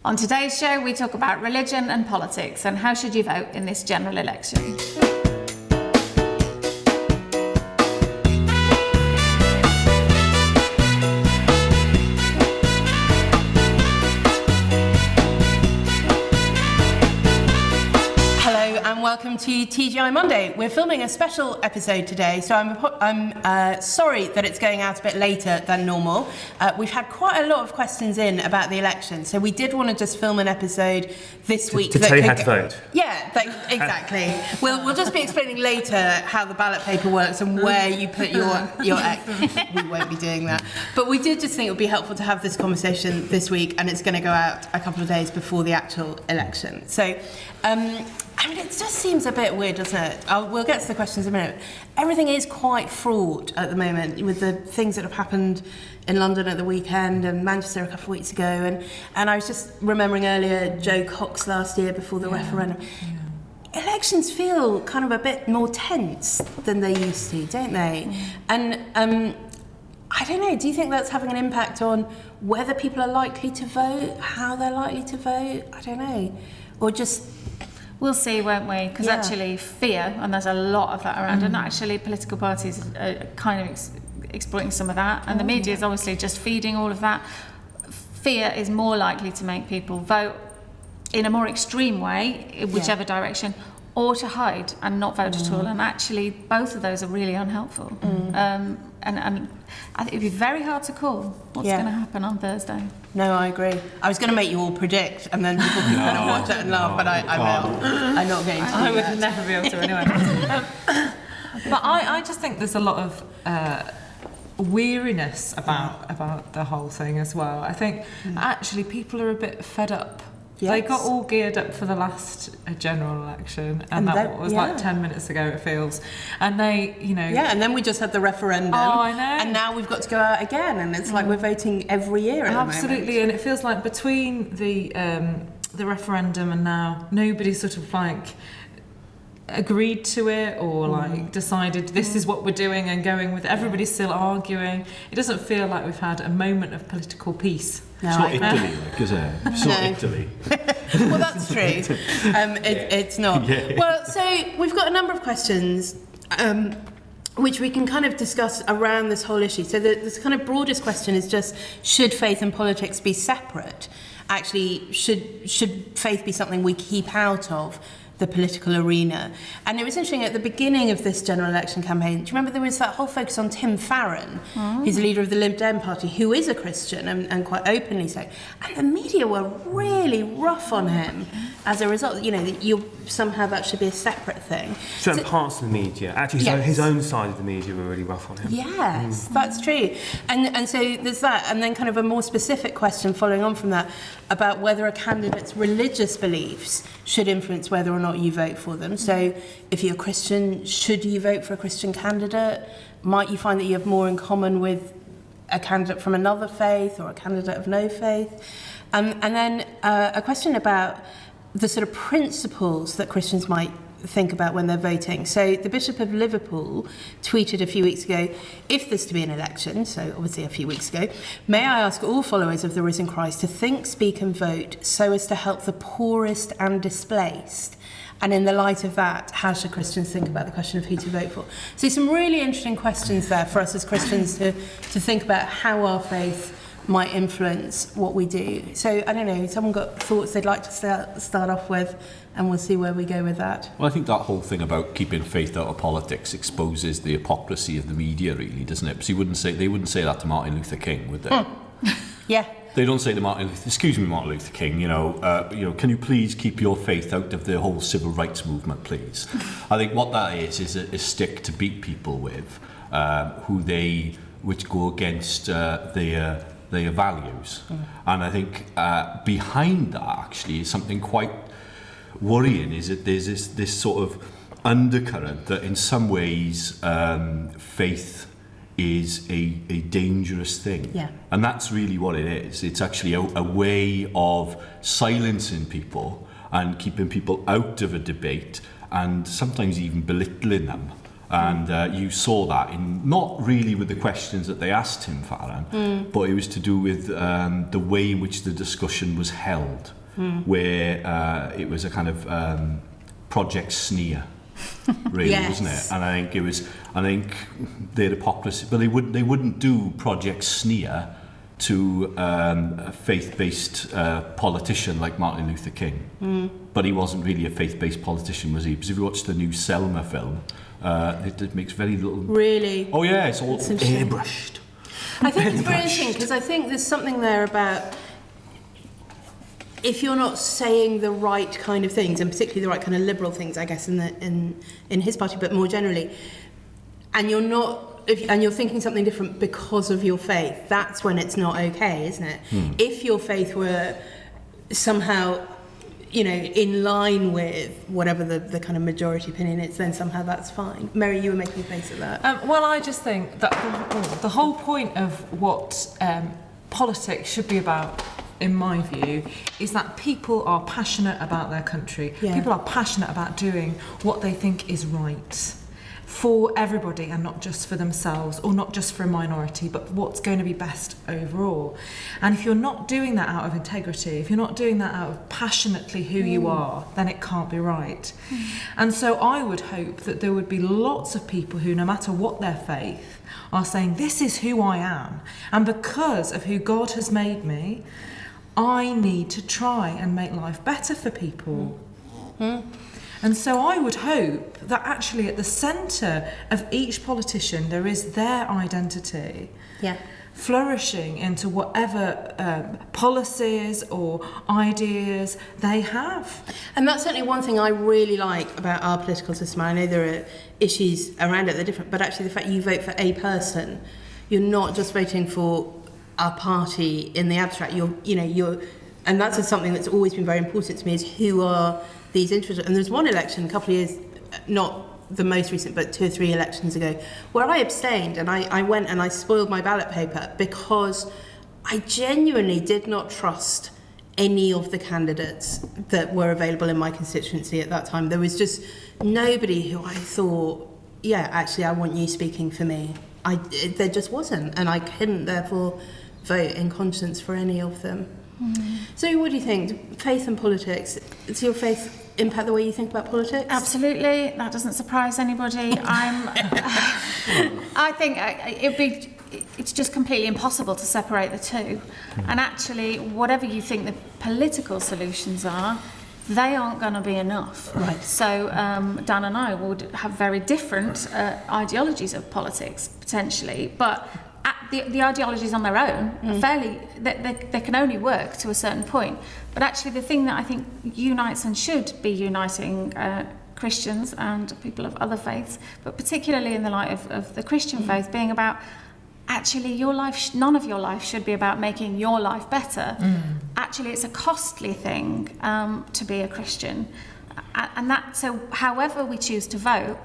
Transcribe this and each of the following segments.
On today's show, we talk about religion and politics and how should you vote in this general election. Welcome to TGI Monday. We're filming a special episode today, so I'm sorry that it's going out a bit later than normal. We've had quite a lot of questions in about the election, so we did want to just film an episode this week. To tell you how to vote. Yeah, exactly. We'll just be explaining later how the ballot paper works and where you put your X. We won't be doing that. But we did just think it would be helpful to have this conversation this week, and it's going to go out a couple of days before the actual election. So, I mean, it just seems a bit weird, doesn't it? We'll get to the questions in a minute. Everything is quite fraught at the moment with the things that have happened in London at the weekend and Manchester a couple of weeks ago. And I was just remembering earlier Jo Cox last year before the referendum. Yeah. Elections feel kind of a bit more tense than they used to, don't they? And I don't know, do you think that's having an impact on whether people are likely to vote, how they're likely to vote? I don't know. Or just... We'll see, won't we? Because actually fear, and there's a lot of that around, and actually political parties are kind of exploiting some of that, and the media is obviously just feeding all of that. Fear is more likely to make people vote in a more extreme way, in whichever direction, or to hide and not vote at all, and actually both of those are really unhelpful. And I think it'd be very hard to call what's going to happen on Thursday. No, I agree. I was going to make you all predict, and then people can kind of watch it and laugh, but I'm not going to. I would never be able to anyway. But I just think there's a lot of weariness about the whole thing as well. I think actually people are a bit fed up. Yes. They got all geared up for the last general election, and that was like 10 minutes ago, it feels. And they, Yeah, and then we just had the referendum. Oh, I know. And now we've got to go out again, and it's like we're voting every year at the moment. Absolutely, and it feels like between the referendum and now, nobody sort of like agreed to it or like decided this is what we're doing and going with it. Everybody's still arguing. It doesn't feel like we've had a moment of political peace. No, it's not Italy, is it? It's not Italy. Well, that's true. It's not. Yeah. Well, so we've got a number of questions which we can kind of discuss around this whole issue. So this kind of broadest question is just, should faith and politics be separate? Actually, should faith be something we keep out of the political arena? And it was interesting, at the beginning of this general election campaign, do you remember there was that whole focus on Tim Farron, who's the leader of the Lib Dem party, who is a Christian and quite openly so, and the media were really rough on him as a result. Somehow that should be a separate thing. Certain parts of the media, actually his own side of the media were really rough on him. Yes, that's true. And so there's that, and then kind of a more specific question following on from that about whether a candidate's religious beliefs should influence whether or not you vote for them. So if you're a Christian, should you vote for a Christian candidate? Might you find that you have more in common with a candidate from another faith or a candidate of no faith? And then a question about the sort of principles that Christians might think about when they're voting. So the Bishop of Liverpool tweeted a few weeks ago, if there's to be an election, so obviously a few weeks ago, may I ask all followers of the risen Christ to think, speak and vote so as to help the poorest and displaced. And in the light of that, how should Christians think about the question of who to vote for? So some really interesting questions there for us as Christians to think about how our faith might influence what we do. So, I don't know, someone got thoughts they'd like to start off with, and we'll see where we go with that. Well, I think that whole thing about keeping faith out of politics exposes the hypocrisy of the media, really, doesn't it? Because they wouldn't say that to Martin Luther King, would they? Yeah. They don't say to Martin Luther King, can you please keep your faith out of the whole civil rights movement, please? I think what that is a stick to beat people with, which go against their values. And I think behind that actually is something quite worrying, is that there's this sort of undercurrent that in some ways faith is a dangerous thing. Yeah. And that's really what it is. It's actually a way of silencing people and keeping people out of a debate and sometimes even belittling them. And you saw that in not really with the questions that they asked him, Farron, but it was to do with the way in which the discussion was held, where it was a kind of project sneer, really, wasn't it? And I think their hypocrisy, but they wouldn't do project sneer to a faith-based politician like Martin Luther King. But he wasn't really a faith-based politician, was he? Because if you watch the new Selma film, it makes very little... Really? Oh yeah, it's all airbrushed. I think it's very interesting because I think there's something there about if you're not saying the right kind of things, and particularly the right kind of liberal things, I guess, in his party, but more generally, and you're not... and you're thinking something different because of your faith, that's when it's not okay, isn't it? If your faith were somehow, in line with whatever the kind of majority opinion is, then somehow that's fine. Mary, you were making a face at that. Well, I just think that the whole point of what politics should be about, in my view, is that people are passionate about their country. Yeah. People are passionate about doing what they think is right for everybody and not just for themselves or not just for a minority, but what's going to be best overall. And if you're not doing that out of integrity, if you're not doing that out of passionately who you are, then it can't be right. And so I would hope that there would be lots of people who, no matter what their faith, are saying, this is who I am, and because of who God has made me, I need to try and make life better for people. And so I would hope that actually at the centre of each politician there is their identity flourishing into whatever policies or ideas they have. And that's certainly one thing I really like about our political system. I know there are issues around it that are different, but actually the fact you vote for a person, you're not just voting for a party in the abstract. And that's something that's always been very important to me, is who are these individuals. And there's one election a couple of years, not the most recent, but 2 or 3 elections ago, where I abstained and I went and I spoiled my ballot paper because I genuinely did not trust any of the candidates that were available in my constituency at that time. There was just nobody who I thought, actually, I want you speaking for me. There just wasn't, and I couldn't therefore vote in conscience for any of them. So what do you think? Faith and politics, does your faith impact the way you think about politics? Absolutely. That doesn't surprise anybody. I think it's just completely impossible to separate the two. And actually, whatever you think the political solutions are, they aren't going to be enough. Right. So Dan and I would have very different ideologies of politics, potentially, but the ideologies on their own are fairly, they can only work to a certain point. But actually the thing that I think unites and should be uniting Christians and people of other faiths, but particularly in the light of the Christian faith, being about actually your life, none of your life should be about making your life better. Actually, it's a costly thing to be a Christian. And so however we choose to vote,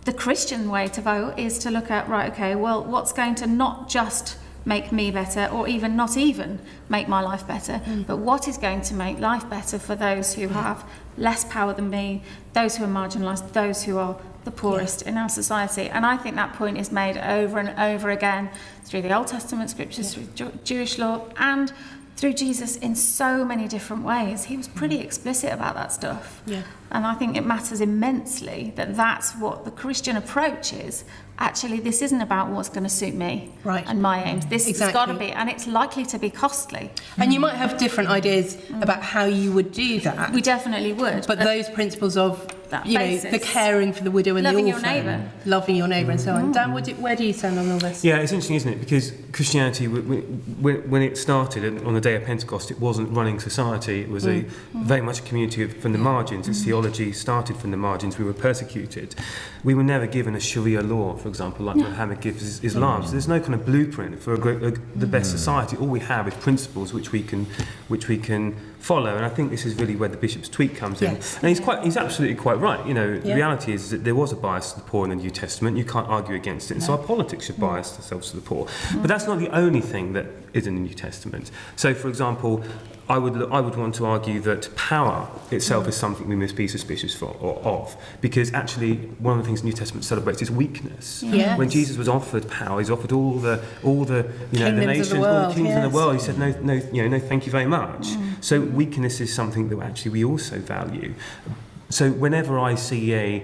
the Christian way to vote is to look at, right, okay, well, what's going to not just make me better or even not even make my life better, but what is going to make life better for those who have less power than me, those who are marginalised, those who are the poorest in our society. And I think that point is made over and over again through the Old Testament scriptures, through Jewish law, and through Jesus in so many different ways. He was pretty explicit about that stuff. And I think it matters immensely that that's what the Christian approach is. Actually, this isn't about what's going to suit me and my aims. This has got to be, and it's likely to be costly. And you might have different ideas about how you would do that. We definitely would. But those principles of, that the caring for the widow and loving the your orphan, neighbour, loving your neighbour, and so on. Dan, where do you stand on all this? Yeah, it's interesting, isn't it? Because Christianity, when it started on the day of Pentecost, it wasn't running society. It was a very much a community from the margins. Its theology started from the margins. We were persecuted. We were never given a Sharia law, for example, like Muhammad gives Islam. So there's no kind of blueprint for the best society. All we have is principles which we can follow. And I think this is really where the bishop's tweak comes in. And he's absolutely quite right. The reality is that there was a bias to the poor in the New Testament. You can't argue against it. And so our politics should bias themselves to the poor. But that's not the only thing that is in the New Testament. So, for example, I would want to argue that power itself is something we must be suspicious of, because actually one of the things the New Testament celebrates is weakness. Yes. When Jesus was offered power, he's offered all the the nations, all the kingdoms of the world. He said no, thank you very much. So weakness is something that actually we also value. So whenever I see a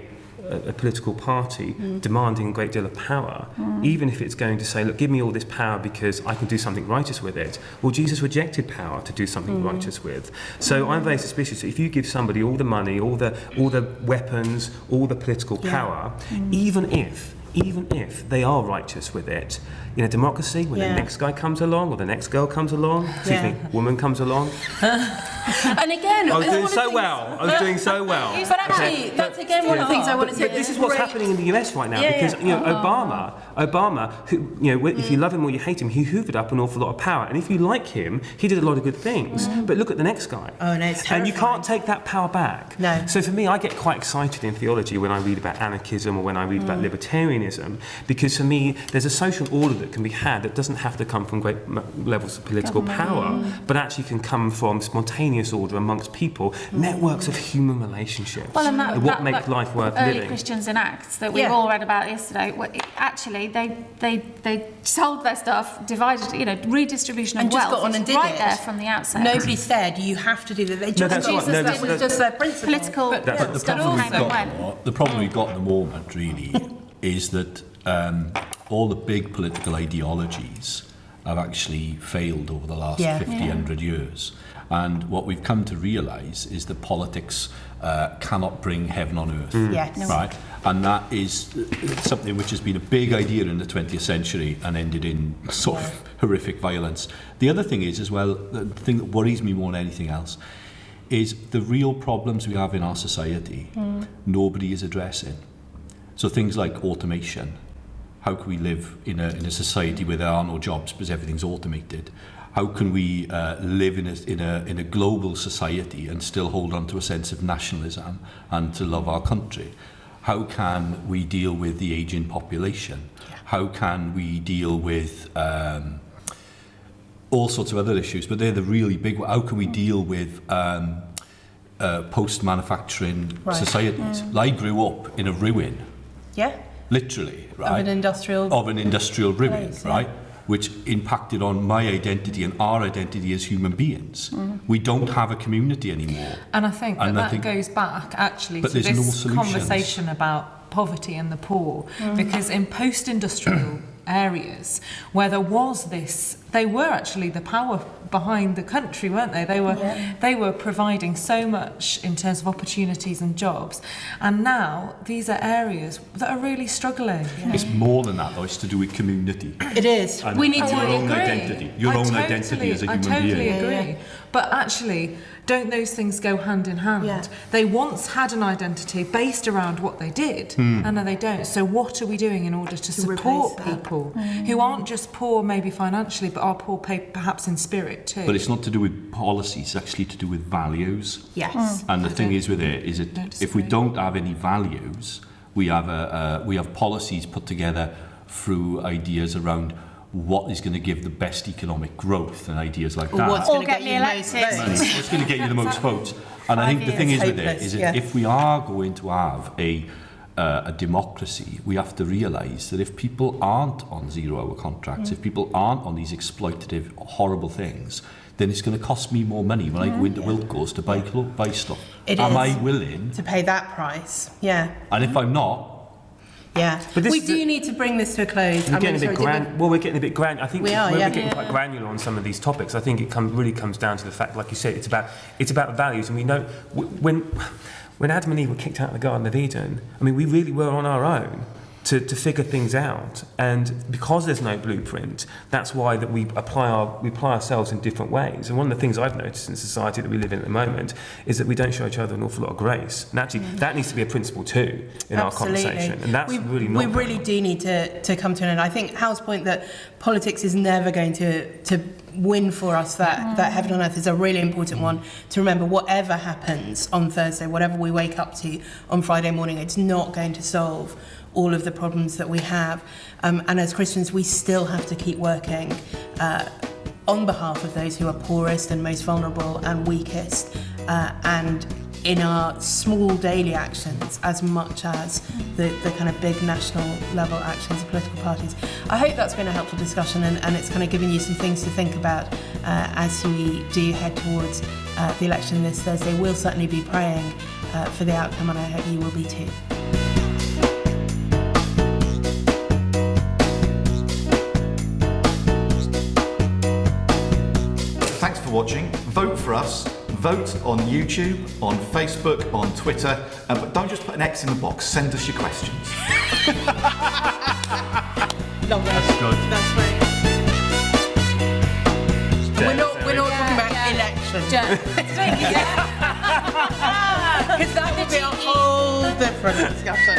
political party demanding a great deal of power, even if it's going to say, look, give me all this power because I can do something righteous with it. Well, Jesus rejected power to do something righteous with. So I'm very suspicious that if you give somebody all the money, all the weapons, all the political power, even if they are righteous with it, in a democracy, when the next guy comes along or the next girl comes along, woman comes along. And again, I was doing so well. But actually, that's again one of the things I want to say. But this is what's happening in the US right now, because Obama, who, if you love him or you hate him, he hoovered up an awful lot of power, and if you like him, he did a lot of good things. But look at the next guy. Oh no, it's terrifying. And you can't take that power back. No. So for me, I get quite excited in theology when I read about anarchism or when I read about libertarianism, because for me, there's a social order that can be had that doesn't have to come from great levels of political power, but actually can come from spontaneous order amongst people, networks of human relationships, what make life worth early living. Christians in Acts that we've all read about yesterday, actually they sold their stuff, divided, redistribution of And just wealth got on and did right it. there from the outset. Nobody said you have to do that. They just that's right. No, that was just their principle. Political But the stuff problem we've came and went. got, the problem we've got at the moment, really, is that all the big political ideologies have actually failed over the last 100 years. And what we've come to realise is that politics cannot bring heaven on earth. Yes. Right? And that is something which has been a big idea in the 20th century and ended in sort of horrific violence. The other thing is, as well, the thing that worries me more than anything else, is the real problems we have in our society, nobody is addressing. So things like automation. How can we live in a society where there are no jobs because everything's automated? How can we live in a global society and still hold on to a sense of nationalism and to love our country? How can we deal with the ageing population? How can we deal with all sorts of other issues? But they're the really big ones. How can we deal with post-manufacturing societies? I grew up in a ruin. Yeah. Literally, right? Of an industrial ruin, place, right? Which impacted on my identity and our identity as human beings. We don't have a community anymore. And I think that goes back actually to this conversation about poverty and the poor, because in post-industrial areas where there was this, they were actually the power behind the country, weren't they? They were providing so much in terms of opportunities and jobs, and now these are areas that are really struggling. It's more than that, though. It's to do with community. It is. And we need your own identity. Your own identity as a human being. I totally agree. But actually, don't those things go hand in hand? Yeah. They once had an identity based around what they did, and now they don't. So what are we doing in order to support people who aren't just poor maybe financially, but are poor perhaps in spirit too? But it's not to do with policies, it's actually to do with values. Yes. And the thing is with it, is that if we don't have any values, we have policies put together through ideas around what is going to give the best economic growth and ideas like that. What's going to get me elected? What's going to get you the most votes? And I think the thing is with it is that if we are going to have a democracy, we have to realise that if people aren't on 0-hour contracts, if people aren't on these exploitative, horrible things, then it's going to cost me more money when I go into Wilco's to buy stuff. Am I willing to pay that price? Yeah. And if I'm not, but we do need to bring this to a close. We're getting a bit grand. I think we're getting quite granular on some of these topics. I think it really comes down to the fact, like you said, it's about values. And we know when Adam and Eve were kicked out of the Garden of Eden, I mean, we really were on our own to figure things out. And because there's no blueprint, that's why that we apply ourselves in different ways. And one of the things I've noticed in society that we live in at the moment is that we don't show each other an awful lot of grace. And actually, that needs to be a principle too in our conversation. And that's really not. We really do need to come to an end. I think Hal's point that politics is never going to win for us that heaven on earth is a really important one to remember. Whatever happens on Thursday, whatever we wake up to on Friday morning, it's not going to solve all of the problems that we have. And as Christians, we still have to keep working on behalf of those who are poorest and most vulnerable and weakest, and in our small daily actions as much as the kind of big national level actions of political parties. I hope that's been a helpful discussion, and it's kind of given you some things to think about as we do head towards the election this Thursday. We'll certainly be praying for the outcome, and I hope you will be too. Thanks for watching. Vote for us. Vote on YouTube, on Facebook, on Twitter, but don't just put an X in the box. Send us your questions. Love that. That's good. That's great. We're not talking about elections. Because that would be a whole different discussion.